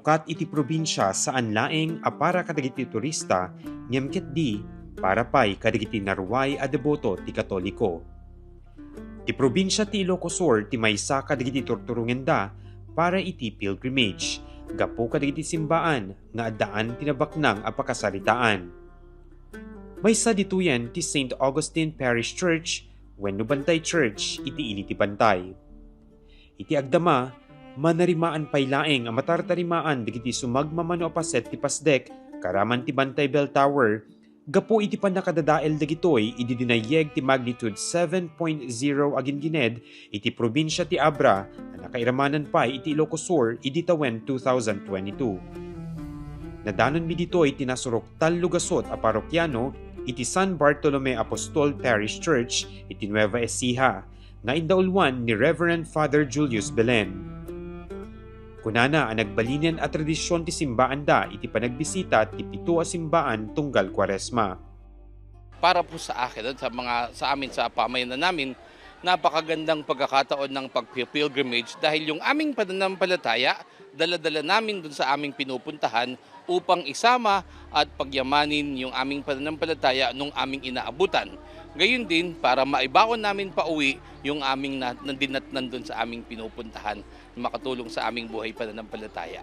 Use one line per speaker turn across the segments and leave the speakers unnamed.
lukat iti probinsya saan laeng a para kadagiti turista ngem ket di para pay kadagiti narway a deboto ti Katoliko. Ti probinsya ti Ilocos Sur ti maysa kadagiti turturungenda para iti pilgrimage, gapo kadagiti simbaan nga addaan tinabaknang a pakasaritaan. Maysa dituyen ti St. Augustine Parish Church wenno Bantay Church iti ili ti Bantay. Iti agdama, manarimaan pay laeng a matartarimaan digiti sumagmamano a paset ti pasdek karaman ti Bantay Bell Tower gapo iti panakadadael dagitoy idi dinayeg ti magnitude 7.0 agin gined iti probinsya ti Abra na nakairamanan pay iti Ilocos Sur idi tawen 2022. Nadanon mi ditoy tinasurok tallugasot a parokyano iti San Bartolome Apostol Parish Church iti Nueva Ecija nga indaulwan ni Reverend Father Julius Belen. Kunana ang nagbalinen a tradisyon ti simbaan da iti panagbisita ti 7 a simbaan tunggal Kwaresma.
Para po sa akin at sa amin sa pamayanan namin, napakagandang pagkakataon ng pag-pilgrimage dahil yung aming pananampalataya, dala-dala namin dun sa aming pinupuntahan upang isama at pagyamanin yung aming pananampalataya nung aming inaabutan. Gayon din para maibaon namin pa uwi yung aming nandun sa aming pinupuntahan na makatulong sa aming buhay pananampalataya.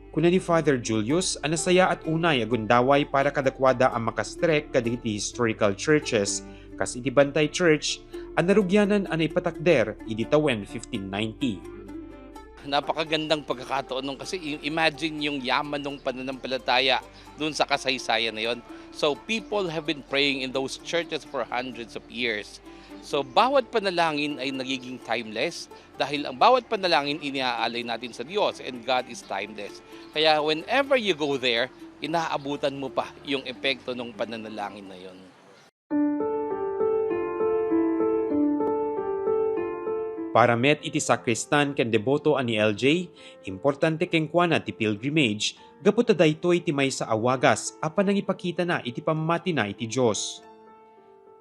Kuna ni Father Julius, anasaya at unay agundaway para kadakwada ang makastrek kadagiti historical churches kas iti Bantay Church ang narugyanan anay patakder idi tawen 1590.
Napakagandang pagkakataon nung kasi imagine yung yaman ng pananampalataya dun sa kasaysayan na yon. So people have been praying in those churches for hundreds of years. So bawat panalangin ay nagiging timeless dahil ang bawat panalangin iniaalay natin sa Diyos and God is timeless. Kaya whenever you go there, inaabutan mo pa yung epekto ng pananalangin na yon.
Para met iti sakristan ken deboto ani LJ, importante kengkuana ti pilgrimage, gaputa daytoy ti maysa a wagas a panangipakita na iti pamati na iti Dios.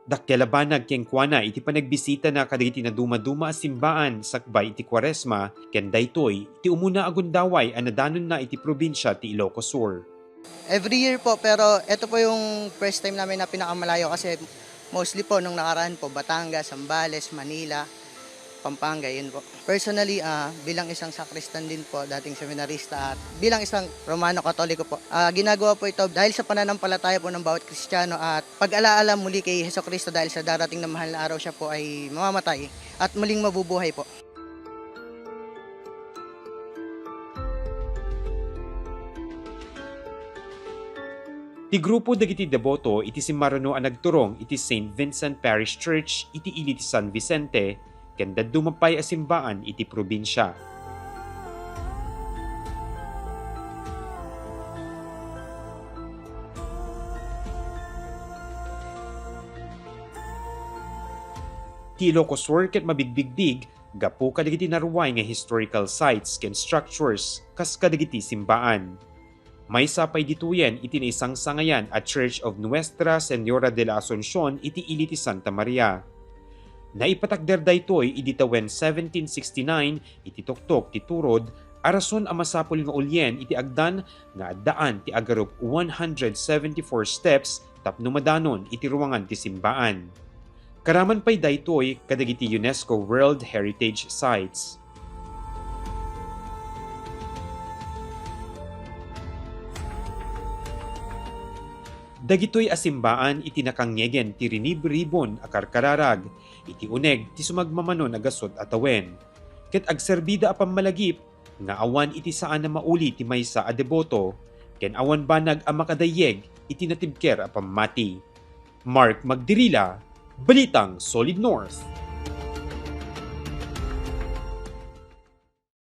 Dakyalabanag kengkuana iti panagbisita na kadagiti na dumaduma a simbaan sakbay iti Kwaresma ken daytoy iti umuna agundaway a nadanon na iti probinsya ti Ilocos Sur.
Every year po, pero ito po yung first time namin na pinakamalayo kasi mostly po nung nakaraan po Batangas, Zambales, Manila, Pampanga, yun po. Personally, bilang isang sakristan din po, dating seminarista at bilang isang Romano Katoliko po, ginagawa po ito dahil sa pananampalataya po ng bawat Kristiyano at pag-alaala muli kay Hesukristo dahil sa darating na mahal na araw siya po ay mamamatay at muling mabubuhay po.
Ti grupo dagiti deboto iti simmarano a nagturong iti St. Vincent Parish Church iti ili ti San Vicente ken dumapay a simbaan iti probinsya. Ti Ilocos Sur ket mabigbigdig gapo kadagiti narway nga historical sites ken structures kas kadagiti simbaan. Maysa pay dituyen iti isang sangayan at Church of Nuestra Señora de la Asunción iti ili ti Santa Maria. Naipatakder daytoy idi tawen 1769 iti tuktok ti turod arason a masapul nga ulyen iti agdan nga addaan ti agarup 174 steps tapno madanon iti ruwangan ti simbaan. Karaman pay daytoy kadagiti UNESCO World Heritage Sites. Dagitoy asimbaan iti nakangyegen ti rinib-ribon a karkararag, iti uneg ti sumagmamano nagasot atawen. Ket agserbida a pammalagip, nga awan iti saan na mauli ti maysa a deboto, ken awan banag a makadayeg iti natibker a pammati. Mark Magdirila, Balitang Solid North.